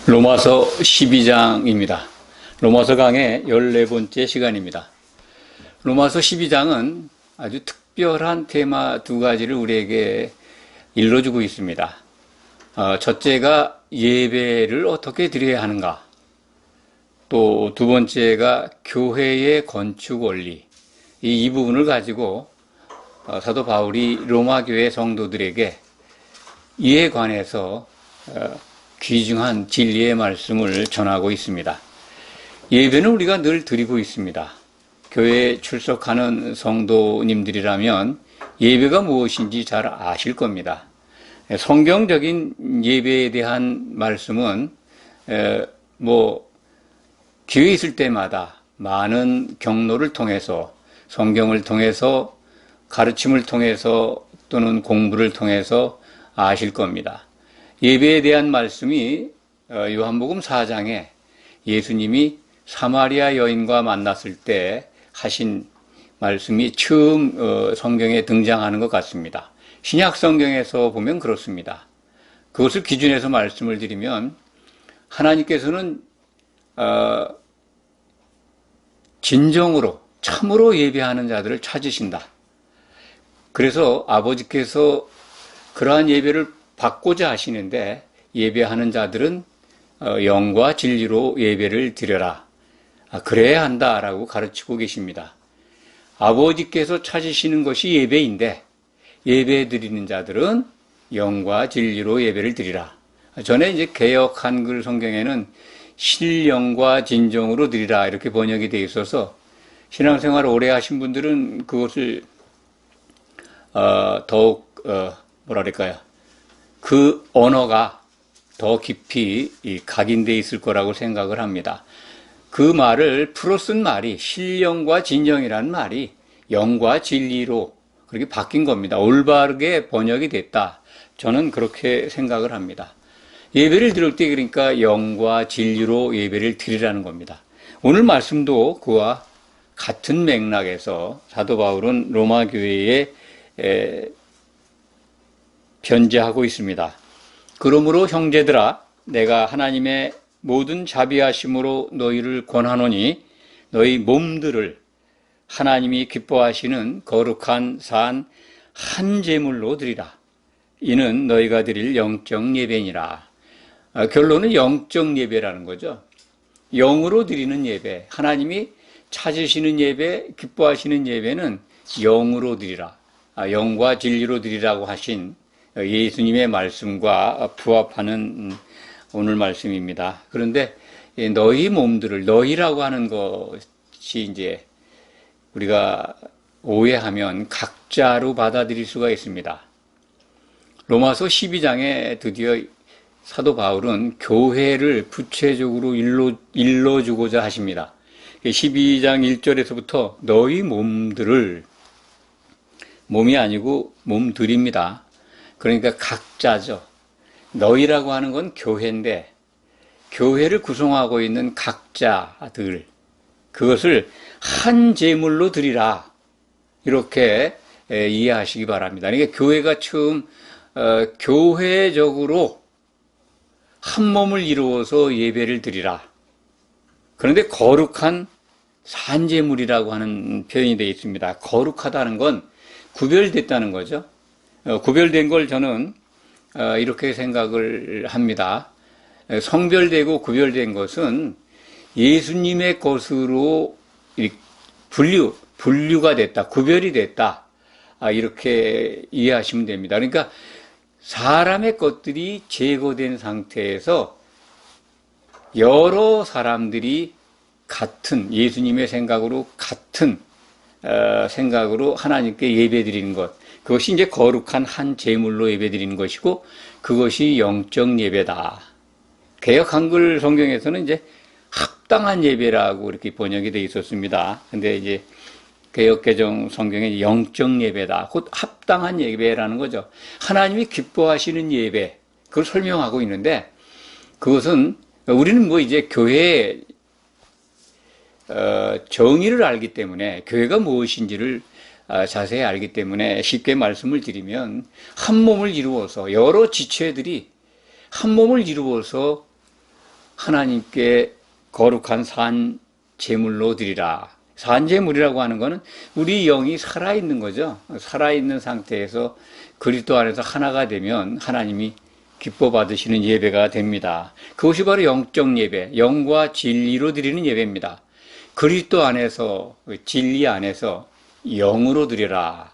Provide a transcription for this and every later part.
로마서 12장입니다. 로마서 강의 14번째 시간입니다. 로마서 12장은 아주 특별한 테마 두 가지를 우리에게 일러주고 있습니다. 첫째가 예배를 어떻게 드려야 하는가, 또 두 번째가 교회의 건축 원리, 이 부분을 가지고 사도 바울이 로마 교회 성도들에게 이에 관해서 귀중한 진리의 말씀을 전하고 있습니다. 예배는 우리가 늘 드리고 있습니다. 교회에 출석하는 성도님들이라면 예배가 무엇인지 잘 아실 겁니다. 성경적인 예배에 대한 말씀은 기회 있을 때마다 많은 경로를 통해서, 성경을 통해서, 가르침을 통해서 또는 공부를 통해서 아실 겁니다. 예배에 대한 말씀이 요한복음 4장에 예수님이 사마리아 여인과 만났을 때 하신 말씀이 처음 성경에 등장하는 것 같습니다. 신약 성경에서 보면 그렇습니다. 그것을 기준해서 말씀을 드리면 하나님께서는 진정으로 참으로 예배하는 자들을 찾으신다. 그래서 아버지께서 그러한 예배를 받고자 하시는데, 예배하는 자들은 영과 진리로 예배를 드려라, 그래야 한다라고 가르치고 계십니다. 아버지께서 찾으시는 것이 예배인데, 예배 드리는 자들은 영과 진리로 예배를 드리라. 전에 이제 개역 한글 성경에는 신령과 진정으로 드리라 이렇게 번역이 되어 있어서 신앙생활을 오래 하신 분들은 그것을 더욱 그 언어가 더 깊이 각인되어 있을 거라고 생각을 합니다. 그 말을 풀어 쓴 말이, 신령과 진정이라는 말이 영과 진리로 그렇게 바뀐 겁니다. 올바르게 번역이 됐다. 저는 그렇게 생각을 합니다. 예배를 드릴 때 그러니까 영과 진리로 예배를 드리라는 겁니다. 오늘 말씀도 그와 같은 맥락에서 사도 바울은 로마 교회에 편지하고 있습니다. 그러므로 형제들아, 내가 하나님의 모든 자비하심으로 너희를 권하노니 너희 몸들을 하나님이 기뻐하시는 거룩한 산 한 제물로 드리라. 이는 너희가 드릴 영적 예배니라. 결론은 영적 예배라는 거죠. 영으로 드리는 예배, 하나님이 찾으시는 예배, 기뻐하시는 예배는 영으로 드리라. 영과 진리로 드리라고 하신 예수님의 말씀과 부합하는 오늘 말씀입니다. 그런데 너희 몸들을, 너희라고 하는 것이 이제 우리가 오해하면 각자로 받아들일 수가 있습니다. 로마서 12장에 드디어 사도 바울은 교회를 구체적으로 일러주고자 하십니다. 12장 1절에서부터 너희 몸들을, 몸이 아니고 몸들입니다. 그러니까 각자죠. 너희라고 하는 건 교회인데, 교회를 구성하고 있는 각자들, 그것을 한 제물로 드리라, 이렇게 이해하시기 바랍니다. 그러니까 교회가 처음 교회적으로 한 몸을 이루어서 예배를 드리라. 그런데 거룩한 산제물이라고 하는 표현이 되어 있습니다. 거룩하다는 건 구별됐다는 거죠. 구별된 걸 저는 이렇게 생각을 합니다. 성별되고 구별된 것은 예수님의 것으로 분류가 됐다, 구별이 됐다, 이렇게 이해하시면 됩니다. 그러니까 사람의 것들이 제거된 상태에서 여러 사람들이 같은, 예수님의 생각으로 같은 생각으로 하나님께 예배드리는 것, 그것이 이제 거룩한 한 제물로 예배드리는 것이고, 그것이 영적 예배다. 개역 한글 성경에서는 이제 합당한 예배라고 이렇게 번역이 되어 있었습니다. 근데 이제 개역 개정 성경에 영적 예배다, 곧 합당한 예배라는 거죠. 하나님이 기뻐하시는 예배, 그걸 설명하고 있는데, 그것은 우리는 이제 교회의 정의를 알기 때문에, 교회가 무엇인지를 자세히 알기 때문에 쉽게 말씀을 드리면, 한 몸을 이루어서, 여러 지체들이 한 몸을 이루어서 하나님께 거룩한 산 제물로 드리라. 산 제물이라고 하는 것은 우리 영이 살아있는 거죠. 살아있는 상태에서 그리스도 안에서 하나가 되면 하나님이 기뻐 받으시는 예배가 됩니다. 그것이 바로 영적 예배, 영과 진리로 드리는 예배입니다. 그리스도 안에서, 진리 안에서 영으로 드리라.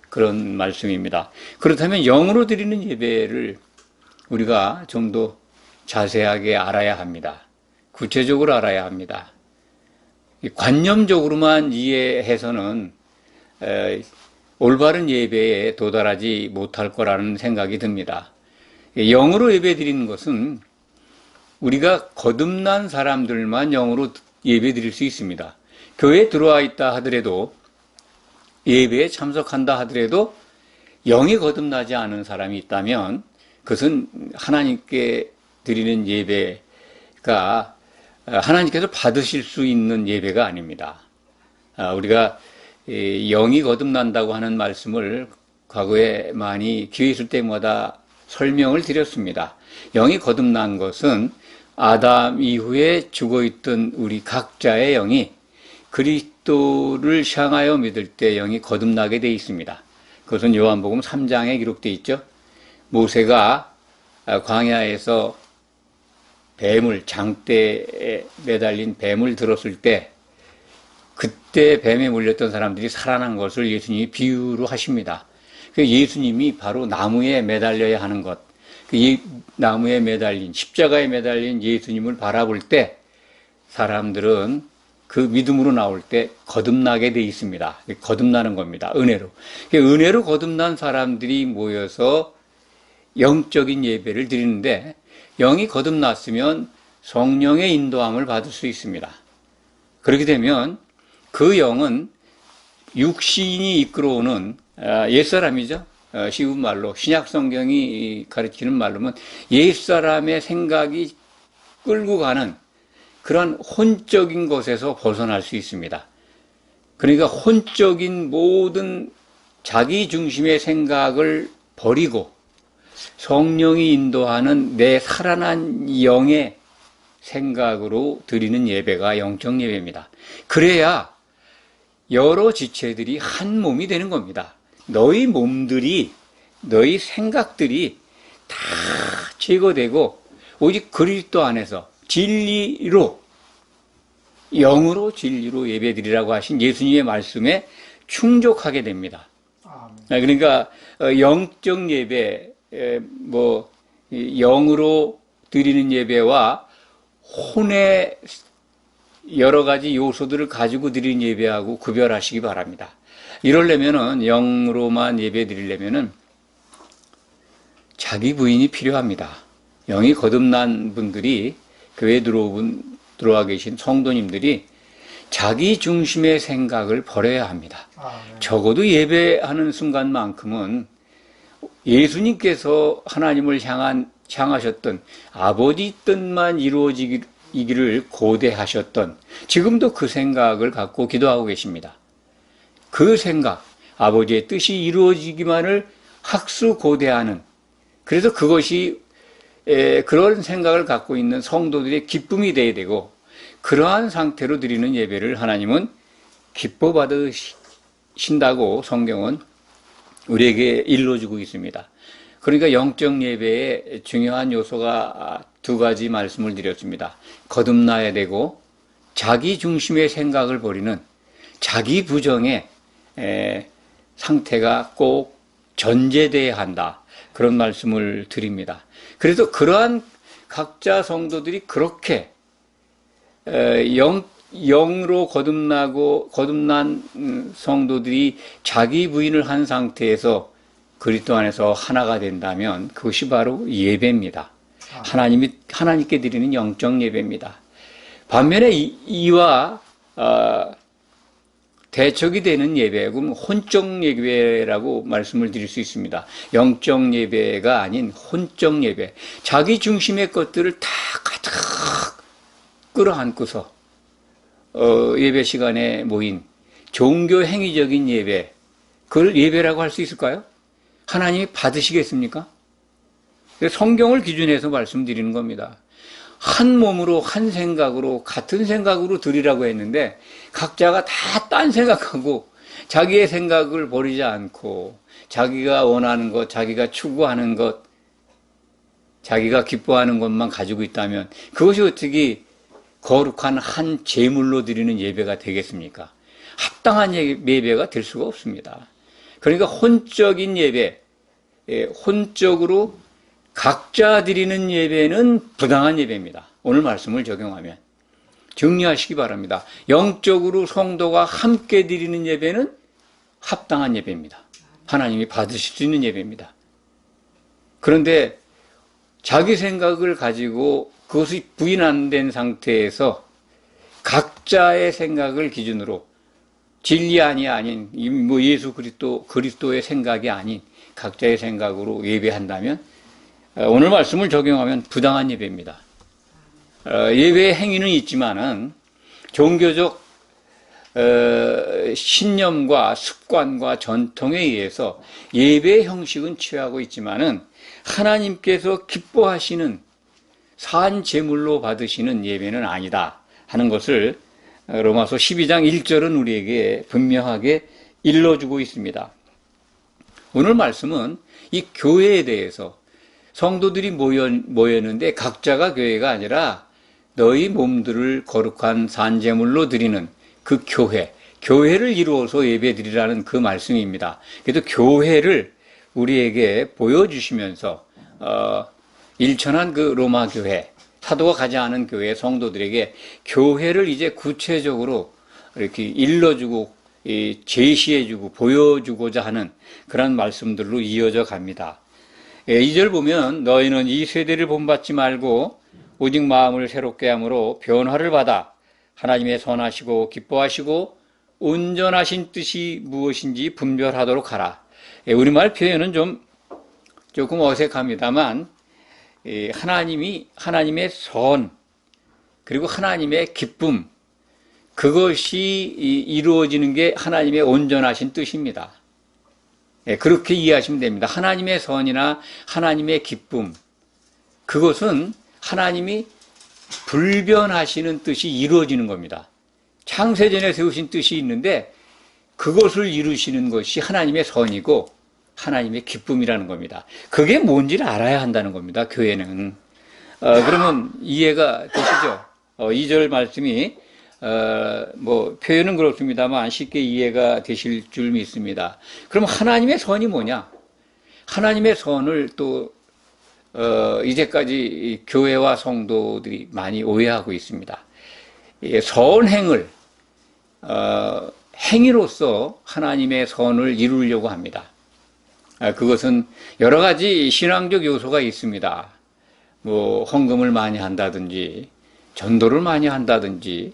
그런 말씀입니다. 그렇다면 영으로 드리는 예배를 우리가 좀 더 자세하게 알아야 합니다. 구체적으로 알아야 합니다. 관념적으로만 이해해서는 올바른 예배에 도달하지 못할 거라는 생각이 듭니다. 영으로 예배 드리는 것은 우리가 거듭난 사람들만 영으로 예배 드릴 수 있습니다. 교회에 들어와 있다 하더라도, 예배에 참석한다 하더라도 영이 거듭나지 않은 사람이 있다면 그것은 하나님께 드리는 예배가 하나님께서 받으실 수 있는 예배가 아닙니다. 우리가 영이 거듭난다고 하는 말씀을 과거에 많이 기회 있을 때마다 설명을 드렸습니다. 영이 거듭난 것은 아담 이후에 죽어있던 우리 각자의 영이 그리스도를 향하여 믿을 때 영이 거듭나게 되어 있습니다. 그것은 요한복음 3장에 기록되어 있죠. 모세가 광야에서 뱀을, 장대에 매달린 뱀을 들었을 때 그때 뱀에 물렸던 사람들이 살아난 것을 예수님이 비유로 하십니다. 예수님이 바로 나무에 매달려야 하는 것, 나무에 매달린, 십자가에 매달린 예수님을 바라볼 때 사람들은 그 믿음으로 나올 때 거듭나게 돼 있습니다. 거듭나는 겁니다. 은혜로. 은혜로 거듭난 사람들이 모여서 영적인 예배를 드리는데, 영이 거듭났으면 성령의 인도함을 받을 수 있습니다. 그렇게 되면 그 영은 육신이 이끌어오는 옛사람이죠. 쉬운 말로, 신약 성경이 가르치는 말로는 옛사람의 생각이 끌고 가는 그런 혼적인 것에서 벗어날 수 있습니다. 그러니까 혼적인 모든 자기 중심의 생각을 버리고 성령이 인도하는 내 살아난 영의 생각으로 드리는 예배가 영적 예배입니다. 그래야 여러 지체들이 한 몸이 되는 겁니다. 너희 몸들이, 너희 생각들이 다 제거되고 오직 그리스도 안에서 진리로, 영으로 진리로 예배드리라고 하신 예수님의 말씀에 충족하게 됩니다. 그러니까 영적 예배, 영으로 드리는 예배와 혼의 여러 가지 요소들을 가지고 드리는 예배하고 구별하시기 바랍니다. 이러려면은, 영으로만 예배 드리려면은 자기 부인이 필요합니다. 영이 거듭난 분들이, 교회에 들어와 계신 성도님들이 자기 중심의 생각을 버려야 합니다. 네. 적어도 예배하는 순간만큼은 예수님께서 하나님을 향하셨던 아버지 뜻만 이루어지기를 고대하셨던, 지금도 그 생각을 갖고 기도하고 계십니다. 그 생각, 아버지의 뜻이 이루어지기만을 학수고대하는, 그래서 그것이 그런 생각을 갖고 있는 성도들의 기쁨이 되어야 되고, 그러한 상태로 드리는 예배를 하나님은 기뻐 받으신다고 성경은 우리에게 일러주고 있습니다. 그러니까 영적 예배의 중요한 요소가 두 가지 말씀을 드렸습니다. 거듭나야 되고 자기 중심의 생각을 버리는 자기 부정의 상태가 꼭 전제돼야 한다. 그런 말씀을 드립니다. 그래서 그러한 각자 성도들이 그렇게 영으로 거듭난 성도들이 자기 부인을 한 상태에서 그리스도 안에서 하나가 된다면 그것이 바로 예배입니다. 하나님께 드리는 영적 예배입니다. 반면에 이와 대척이 되는 예배, 그럼 혼적 예배라고 말씀을 드릴 수 있습니다. 영적 예배가 아닌 혼적 예배. 자기 중심의 것들을 다 가득 끌어안고서 예배 시간에 모인 종교 행위적인 예배, 그걸 예배라고 할 수 있을까요? 하나님이 받으시겠습니까? 성경을 기준해서 말씀드리는 겁니다. 한 몸으로 한 생각으로 같은 생각으로 드리라고 했는데 각자가 다 딴 생각하고 자기의 생각을 버리지 않고 자기가 원하는 것, 자기가 추구하는 것, 자기가 기뻐하는 것만 가지고 있다면 그것이 어떻게 거룩한 한 제물로 드리는 예배가 되겠습니까? 합당한 예배가 될 수가 없습니다. 그러니까 혼적인 예배, 혼적으로 각자 드리는 예배는 부당한 예배입니다. 오늘 말씀을 적용하면 정리하시기 바랍니다. 영적으로 성도가 함께 드리는 예배는 합당한 예배입니다. 하나님이 받으실 수 있는 예배입니다. 그런데 자기 생각을 가지고 그것이 부인 안 된 상태에서 각자의 생각을 기준으로 진리 아닌 뭐 예수 그리스도의 생각이 아닌 각자의 생각으로 예배한다면 오늘 말씀을 적용하면 부당한 예배입니다. 예배의 행위는 있지만은 종교적 신념과 습관과 전통에 의해서 예배의 형식은 취하고 있지만은 하나님께서 기뻐하시는 산 제물로 받으시는 예배는 아니다 하는 것을 로마서 12장 1절은 우리에게 분명하게 일러주고 있습니다. 오늘 말씀은 이 교회에 대해서 성도들이 모였는데 각자가 교회가 아니라 너희 몸들을 거룩한 산제물로 드리는 그 교회를 이루어서 예배드리라는 그 말씀입니다. 그래도 교회를 우리에게 보여주시면서 일천한 그 로마 교회, 사도가 가지 않은 교회 성도들에게 교회를 이제 구체적으로 이렇게 일러주고 제시해주고 보여주고자 하는 그런 말씀들로 이어져 갑니다. 2절 보면 너희는 이 세대를 본받지 말고 오직 마음을 새롭게 함으로 변화를 받아 하나님의 선하시고 기뻐하시고 온전하신 뜻이 무엇인지 분별하도록 하라. 우리말 표현은 조금 어색합니다만 하나님의 선 그리고 하나님의 기쁨 그것이 이루어지는 게 하나님의 온전하신 뜻입니다. 그렇게 이해하시면 됩니다. 하나님의 선이나 하나님의 기쁨 그것은 하나님이 불변하시는 뜻이 이루어지는 겁니다. 창세전에 세우신 뜻이 있는데 그것을 이루시는 것이 하나님의 선이고 하나님의 기쁨이라는 겁니다. 그게 뭔지를 알아야 한다는 겁니다. 교회는. 그러면 이해가 되시죠? 2절 말씀이 뭐 표현은 그렇습니다만 쉽게 이해가 되실 줄 믿습니다. 그럼 하나님의 선이 뭐냐? 하나님의 선을 또 이제까지 교회와 성도들이 많이 오해하고 있습니다. 선행을 행위로서 하나님의 선을 이루려고 합니다. 그것은 여러 가지 신앙적 요소가 있습니다. 뭐 헌금을 많이 한다든지 전도를 많이 한다든지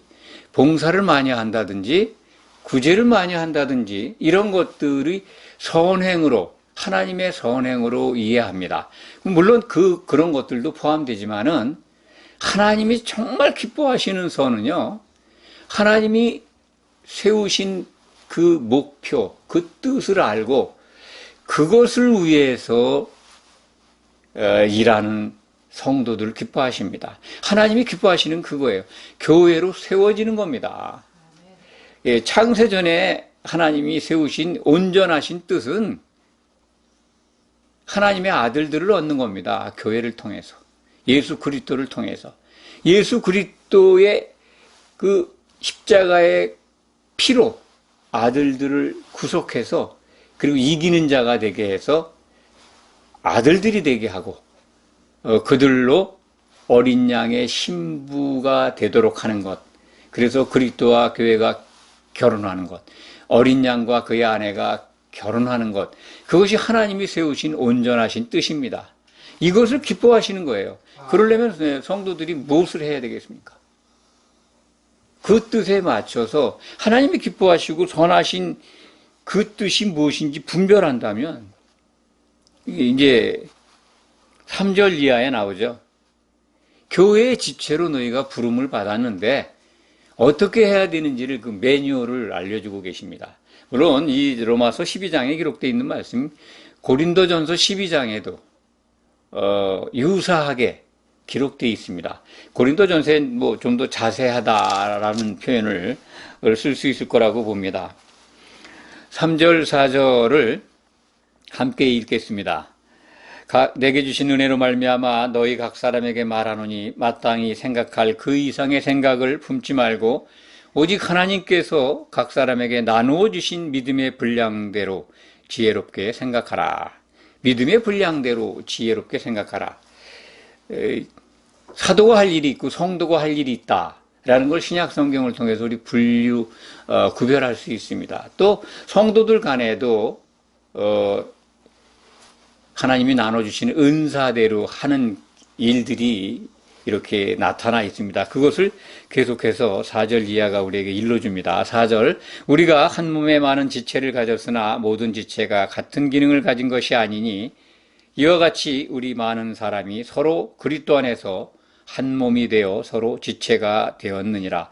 봉사를 많이 한다든지 구제를 많이 한다든지 이런 것들이 선행으로 하나님의 선행으로 이해합니다. 물론 그런 것들도 포함되지만은 하나님이 정말 기뻐하시는 선은요, 하나님이 세우신 그 목표, 그 뜻을 알고 그것을 위해서 일하는 성도들을 기뻐하십니다. 하나님이 기뻐하시는 그거예요. 교회로 세워지는 겁니다. 창세전에 하나님이 세우신 온전하신 뜻은 하나님의 아들들을 얻는 겁니다. 교회를 통해서. 예수 그리스도를 통해서. 예수 그리스도의 그 십자가의 피로 아들들을 구속해서 그리고 이기는 자가 되게 해서 아들들이 되게 하고 그들로 어린 양의 신부가 되도록 하는 것. 그래서 그리스도와 교회가 결혼하는 것. 어린 양과 그의 아내가 결혼하는 것. 그것이 하나님이 세우신 온전하신 뜻입니다. 이것을 기뻐하시는 거예요. 그러려면 성도들이 무엇을 해야 되겠습니까? 그 뜻에 맞춰서 하나님이 기뻐하시고 선하신 그 뜻이 무엇인지 분별한다면 이제 3절 이하에 나오죠. 교회의 지체로 너희가 부름을 받았는데 어떻게 해야 되는지를 그 매뉴얼을 알려주고 계십니다. 물론 이 로마서 12장에 기록되어 있는 말씀 고린도전서 12장에도 유사하게 기록되어 있습니다. 고린도전서에 뭐 좀 더 자세하다라는 표현을 쓸 수 있을 거라고 봅니다. 3절, 4절을 함께 읽겠습니다. 내게 주신 은혜로 말미암아 너희 각 사람에게 말하노니 마땅히 생각할 그 이상의 생각을 품지 말고 오직 하나님께서 각 사람에게 나누어 주신 믿음의 분량대로 지혜롭게 생각하라. 믿음의 분량대로 지혜롭게 생각하라. 사도가 할 일이 있고 성도가 할 일이 있다라는 걸 신약 성경을 통해서 우리 구별할 수 있습니다. 또 성도들 간에도 하나님이 나눠주시는 은사대로 하는 일들이 이렇게 나타나 있습니다. 그것을 계속해서 4절 이하가 우리에게 일러줍니다. 4절, 우리가 한 몸에 많은 지체를 가졌으나 모든 지체가 같은 기능을 가진 것이 아니니 이와 같이 우리 많은 사람이 서로 그리스도 안에서 한 몸이 되어 서로 지체가 되었느니라.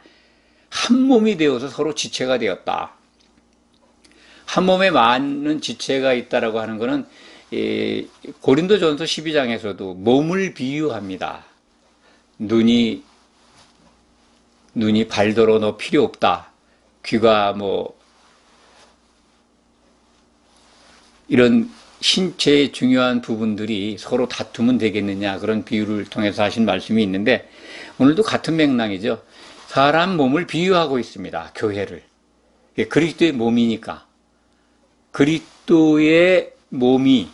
한 몸이 되어서 서로 지체가 되었다. 한 몸에 많은 지체가 있다라고 하는 것은 고린도전서 12장에서도 몸을 비유합니다. 눈이 발더러 너 필요 없다. 귀가 이런 신체의 중요한 부분들이 서로 다투면 되겠느냐, 그런 비유를 통해서 하신 말씀이 있는데 오늘도 같은 맥락이죠. 사람 몸을 비유하고 있습니다. 교회를. 그리스도의 몸이니까, 그리스도의 몸이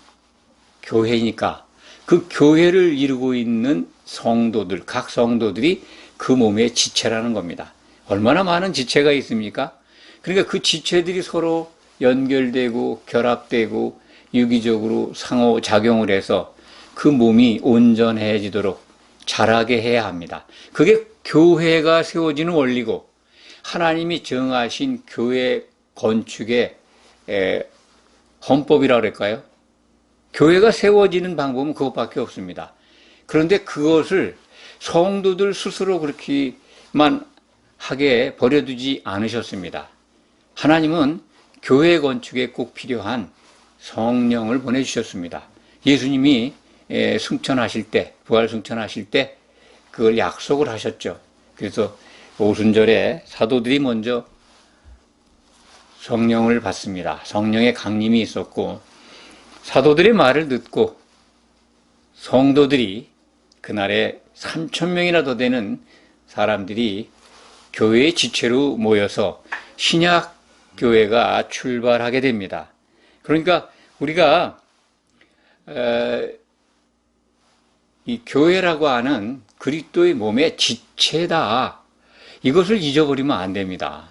교회니까 그 교회를 이루고 있는 성도들, 각 성도들이 그 몸의 지체라는 겁니다. 얼마나 많은 지체가 있습니까? 그러니까 그 지체들이 서로 연결되고 결합되고 유기적으로 상호작용을 해서 그 몸이 온전해지도록 자라게 해야 합니다. 그게 교회가 세워지는 원리고 하나님이 정하신 교회 건축의 헌법이라고 할까요? 교회가 세워지는 방법은 그것밖에 없습니다. 그런데 그것을 성도들 스스로 그렇게만 하게 버려두지 않으셨습니다. 하나님은 교회 건축에 꼭 필요한 성령을 보내주셨습니다. 예수님이 승천하실 때, 부활 승천하실 때 그걸 약속을 하셨죠. 그래서 오순절에 사도들이 먼저 성령을 받습니다. 성령의 강림이 있었고 사도들의 말을 듣고 성도들이 그날에 3,000명이나 더 되는 사람들이 교회의 지체로 모여서 신약 교회가 출발하게 됩니다. 그러니까 우리가 이 교회라고 하는 그리스도의 몸의 지체다, 이것을 잊어버리면 안 됩니다.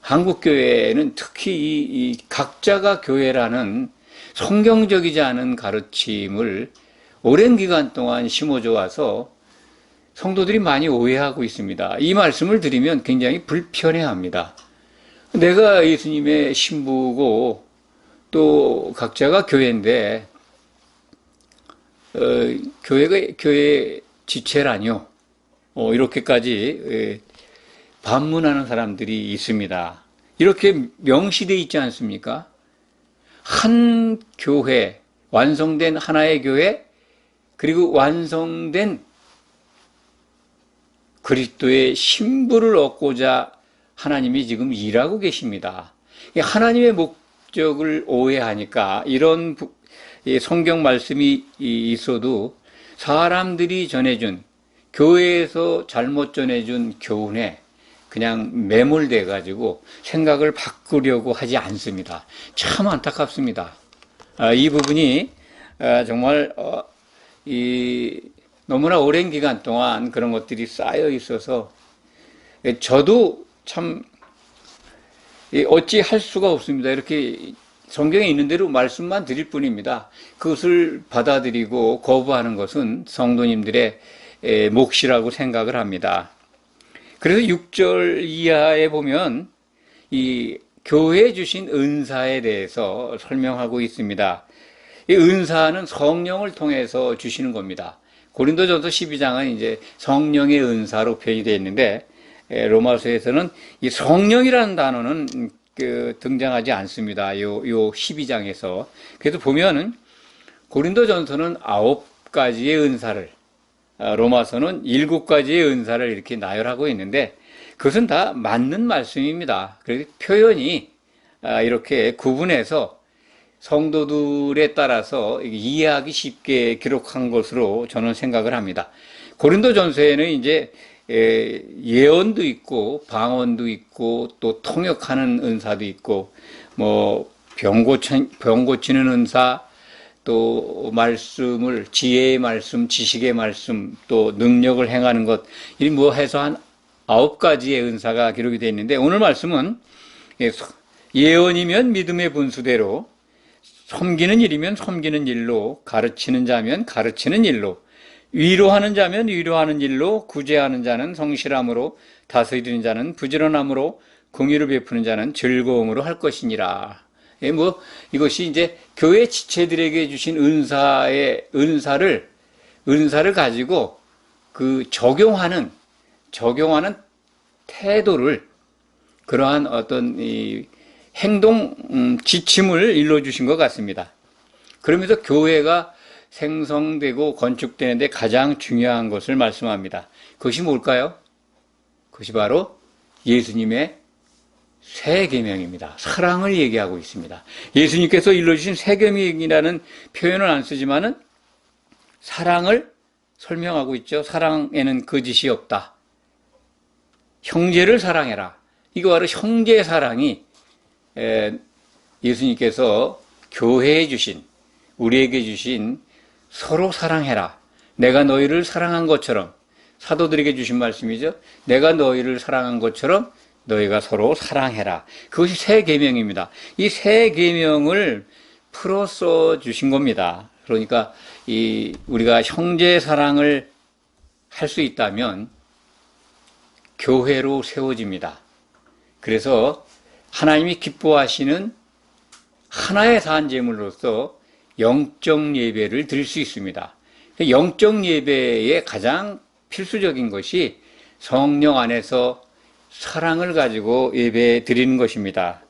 한국 교회는 특히 이 각자가 교회라는 성경적이지 않은 가르침을 오랜 기간 동안 심어져 와서 성도들이 많이 오해하고 있습니다. 이 말씀을 드리면 굉장히 불편해합니다. 내가 예수님의 신부고 또 각자가 교회인데 교회가 교회 지체라뇨? 이렇게까지 반문하는 사람들이 있습니다. 이렇게 명시되어 있지 않습니까? 한 교회, 완성된 하나의 교회, 그리고 완성된 그리스도의 신부를 얻고자 하나님이 지금 일하고 계십니다. 하나님의 목적을 오해하니까 이런 성경 말씀이 있어도 사람들이 전해준, 교회에서 잘못 전해준 교훈에 그냥 매몰돼 가지고 생각을 바꾸려고 하지 않습니다. 참 안타깝습니다. 이 부분이 정말 너무나 오랜 기간 동안 그런 것들이 쌓여 있어서 저도 참 어찌 할 수가 없습니다. 이렇게 성경에 있는 대로 말씀만 드릴 뿐입니다. 그것을 받아들이고 거부하는 것은 성도님들의 몫이라고 생각을 합니다. 그래서 6절 이하에 보면 이 교회에 주신 은사에 대해서 설명하고 있습니다. 이 은사는 성령을 통해서 주시는 겁니다. 고린도전서 12장은 이제 성령의 은사로 표현이 되어 있는데 로마서에서는 이 성령이라는 단어는 등장하지 않습니다. 요 12장에서. 그래서 보면은 고린도전서는 9가지의 은사를 로마서는 7가지의 은사를 이렇게 나열하고 있는데 그것은 다 맞는 말씀입니다. 그래서 표현이 이렇게 구분해서 성도들에 따라서 이해하기 쉽게 기록한 것으로 저는 생각을 합니다. 고린도전서에는 이제 예언도 있고 방언도 있고 또 통역하는 은사도 있고 뭐 병 고치는 은사, 또 말씀을 지혜의 말씀, 지식의 말씀, 또 능력을 행하는 것, 이 뭐 해서 한 9가지의 은사가 기록이 되어 있는데 오늘 말씀은 예언이면 믿음의 분수대로, 섬기는 일이면 섬기는 일로, 가르치는 자면 가르치는 일로, 위로하는 자면 위로하는 일로, 구제하는 자는 성실함으로, 다스리는 자는 부지런함으로, 공의를 베푸는 자는 즐거움으로 할 것이니라. 뭐 이것이 이제 교회 지체들에게 주신 은사를 가지고 그 적용하는 태도를, 그러한 어떤 이 행동 지침을 일러주신 것 같습니다. 그러면서 교회가 생성되고 건축되는데 가장 중요한 것을 말씀합니다. 그것이 뭘까요? 그것이 바로 예수님의 새 계명입니다. 사랑을 얘기하고 있습니다. 예수님께서 일러주신 새 계명이라는 표현을 안 쓰지만은 사랑을 설명하고 있죠. 사랑에는 거짓이 없다. 형제를 사랑해라. 이거 바로 형제 사랑이 예수님께서 교회에 주신, 우리에게 주신 서로 사랑해라. 내가 너희를 사랑한 것처럼, 사도들에게 주신 말씀이죠. 내가 너희를 사랑한 것처럼 너희가 서로 사랑해라. 그것이 새 계명입니다. 이 새 계명을 풀어 써 주신 겁니다. 그러니까 우리가 형제 사랑을 할 수 있다면 교회로 세워집니다. 그래서 하나님이 기뻐하시는 하나의 산제물로서 영적 예배를 드릴 수 있습니다. 영적 예배의 가장 필수적인 것이 성령 안에서 사랑을 가지고 예배 드리는 것입니다.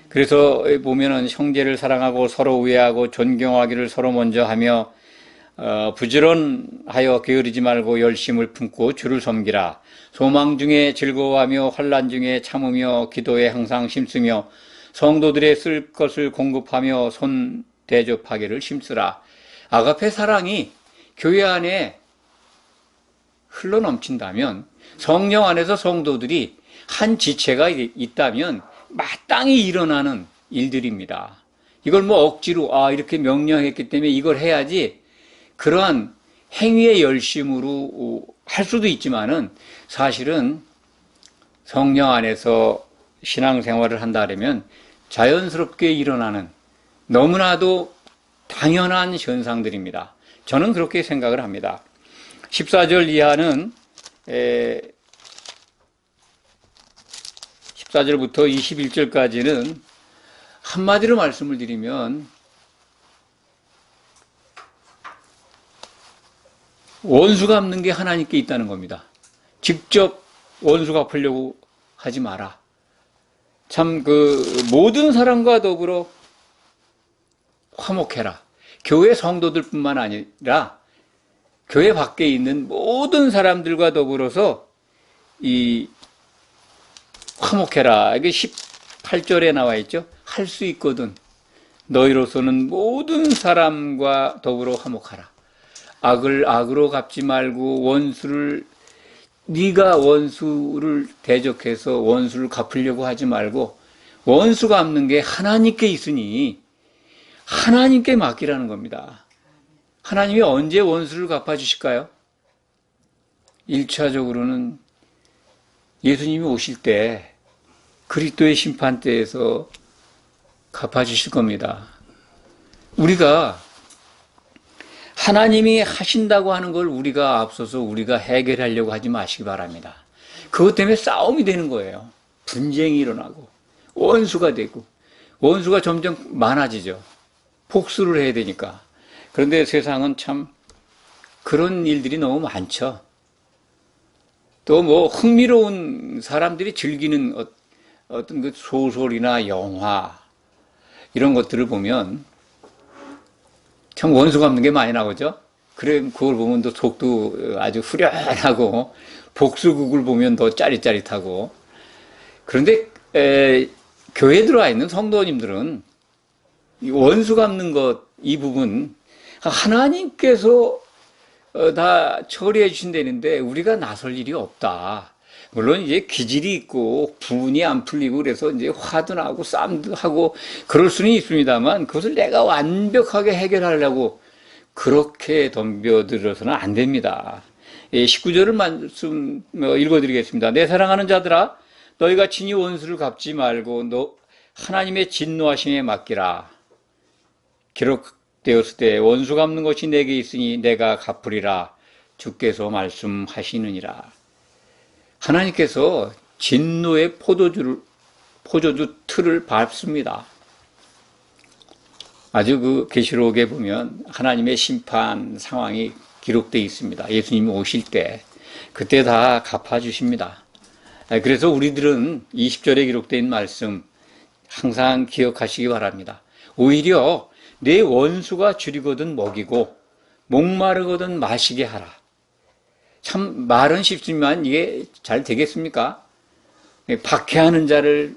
그래서 보면은 형제를 사랑하고 서로 우애하고 존경하기를 서로 먼저 하며 부지런하여 게으르지 말고 열심을 품고 주를 섬기라. 소망 중에 즐거워하며 환난 중에 참으며 기도에 항상 힘쓰며 성도들의 쓸 것을 공급하며 손 대접하기를 힘쓰라. 아가페 사랑이 교회 안에 흘러넘친다면, 성령 안에서 성도들이 한 지체가 있다면 마땅히 일어나는 일들입니다. 이걸 뭐 억지로 이렇게 명령했기 때문에 이걸 해야지, 그러한 행위의 열심으로 할 수도 있지만은 사실은 성령 안에서 신앙생활을 한다면 자연스럽게 일어나는 너무나도 당연한 현상들입니다. 저는 그렇게 생각을 합니다. 14절 이하는 14절부터 21절까지는 한마디로 말씀을 드리면 원수 갚는 게 하나님께 있다는 겁니다. 직접 원수 갚으려고 하지 마라. 참 모든 사람과 더불어 화목해라. 교회 성도들뿐만 아니라 교회 밖에 있는 모든 사람들과 더불어서 화목해라. 이게 18절에 나와 있죠. 할 수 있거든. 너희로서는 모든 사람과 더불어 화목하라. 악을 악으로 갚지 말고 네가 원수를 대적해서 원수를 갚으려고 하지 말고 원수 갚는 게 하나님께 있으니 하나님께 맡기라는 겁니다. 하나님이 언제 원수를 갚아주실까요? 1차적으로는 예수님이 오실 때 그리스도의 심판대에서 갚아주실 겁니다. 우리가 하나님이 하신다고 하는 걸 우리가 앞서서 우리가 해결하려고 하지 마시기 바랍니다. 그것 때문에 싸움이 되는 거예요. 분쟁이 일어나고 원수가 되고 원수가 점점 많아지죠. 복수를 해야 되니까. 그런데 세상은 참 그런 일들이 너무 많죠. 또 뭐 흥미로운 사람들이 즐기는 어떤 그 소설이나 영화 이런 것들을 보면 참 원수 갚는 게 많이 나오죠. 그래, 그걸 보면 또 속도 아주 후련하고, 복수국을 보면 더 짜릿짜릿하고. 그런데, 교회에 들어와 있는 성도님들은 이 원수 갚는 것, 이 부분, 하나님께서 다 처리해 주신다는데 우리가 나설 일이 없다. 물론 이제 기질이 있고 분이 안 풀리고 그래서 이제 화도 나고 싸움도 하고 그럴 수는 있습니다만 그것을 내가 완벽하게 해결하려고 그렇게 덤벼들어서는 안 됩니다. 19절을 말씀 읽어드리겠습니다. 내 사랑하는 자들아 너희가 친히 원수를 갚지 말고 너 하나님의 진노하심에 맡기라. 기록되었을 때 원수 갚는 것이 내게 있으니 내가 갚으리라 주께서 말씀하시느니라. 하나님께서 진노의 포도주 틀을 밟습니다. 아주 그 계시록에 보면 하나님의 심판 상황이 기록되어 있습니다. 예수님이 오실 때 그때 다 갚아주십니다. 그래서 우리들은 20절에 기록된 말씀 항상 기억하시기 바랍니다. 오히려 내 원수가 줄이거든 먹이고 목마르거든 마시게 하라. 참 말은 쉽지만 이게 잘 되겠습니까? 박해하는 자를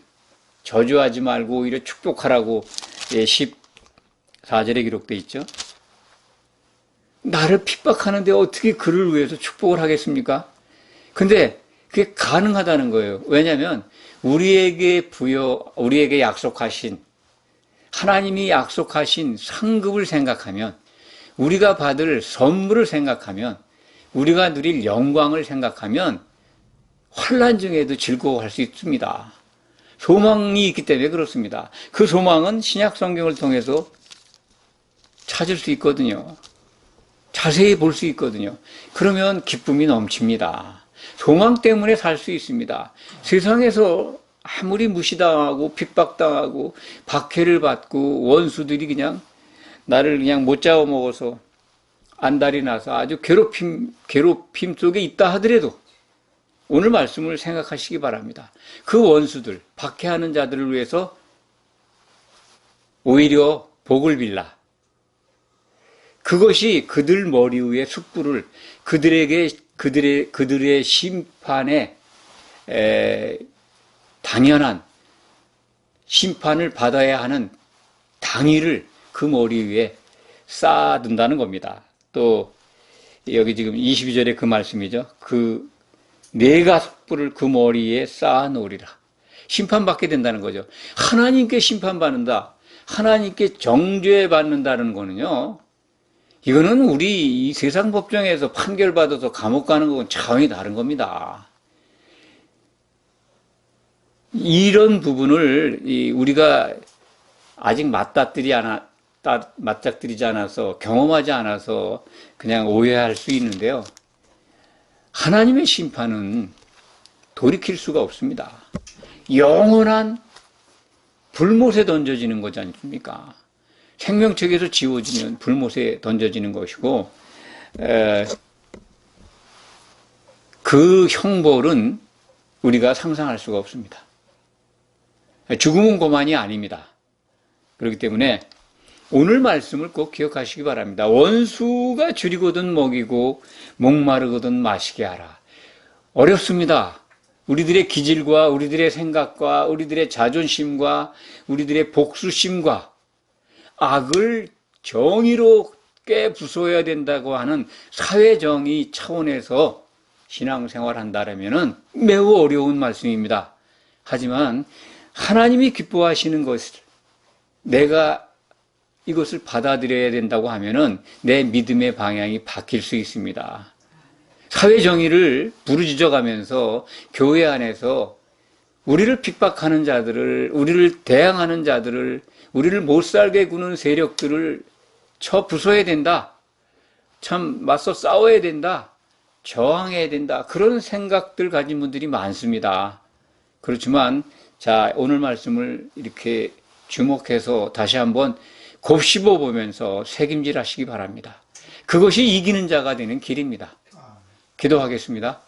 저주하지 말고 오히려 축복하라고 14절에 기록되어 있죠. 나를 핍박하는데 어떻게 그를 위해서 축복을 하겠습니까? 근데 그게 가능하다는 거예요. 왜냐하면 우리에게 약속하신 하나님이 약속하신 상급을 생각하면 우리가 받을 선물을 생각하면 우리가 누릴 영광을 생각하면 환난 중에도 즐거워할 수 있습니다. 소망이 있기 때문에 그렇습니다. 그 소망은 신약 성경을 통해서 찾을 수 있거든요. 자세히 볼 수 있거든요. 그러면 기쁨이 넘칩니다. 소망 때문에 살 수 있습니다. 세상에서 아무리 무시당하고 핍박당하고 박해를 받고 원수들이 그냥 나를 그냥 못 잡아먹어서 안달이 나서 아주 괴롭힘 속에 있다 하더라도 오늘 말씀을 생각하시기 바랍니다. 그 원수들, 박해하는 자들을 위해서 오히려 복을 빌라. 그것이 그들 머리 위에 숯불을 그들의 심판에 당연한 심판을 받아야 하는 당일을 그 머리 위에 쌓아둔다는 겁니다. 또 여기 지금 22절에 그 말씀이죠. 내가 숯불을 그 머리에 쌓아놓으리라. 심판받게 된다는 거죠. 하나님께 심판받는다. 하나님께 정죄받는다는 거는요. 이거는 우리 이 세상 법정에서 판결받아서 감옥 가는 거는 차원이 다른 겁니다. 이런 부분을 우리가 아직 맞닥뜨리지 않아서 경험하지 않아서 그냥 오해할 수 있는데요. 하나님의 심판은 돌이킬 수가 없습니다. 영원한 불못에 던져지는 거지 않습니까? 생명책에서 지워지면 불못에 던져지는 것이고 그 형벌은 우리가 상상할 수가 없습니다. 죽음은 고만이 아닙니다. 그렇기 때문에 오늘 말씀을 꼭 기억하시기 바랍니다. 원수가 줄이거든 먹이고 목마르거든 마시게 하라. 어렵습니다. 우리들의 기질과 우리들의 생각과 우리들의 자존심과 우리들의 복수심과 악을 정의롭게 부숴야 된다고 하는 사회정의 차원에서 신앙생활 한다면 매우 어려운 말씀입니다. 하지만 하나님이 기뻐하시는 것을 내가 이것을 받아들여야 된다고 하면은 내 믿음의 방향이 바뀔 수 있습니다. 사회정의를 부르짖어가면서 교회 안에서 우리를 핍박하는 자들을, 우리를 대항하는 자들을, 우리를 못살게 구는 세력들을 쳐 부숴야 된다. 참 맞서 싸워야 된다. 저항해야 된다. 그런 생각들 가진 분들이 많습니다. 그렇지만 자, 오늘 말씀을 이렇게 주목해서 다시 한번 곱씹어 보면서 새김질 하시기 바랍니다. 그것이 이기는 자가 되는 길입니다. 기도하겠습니다.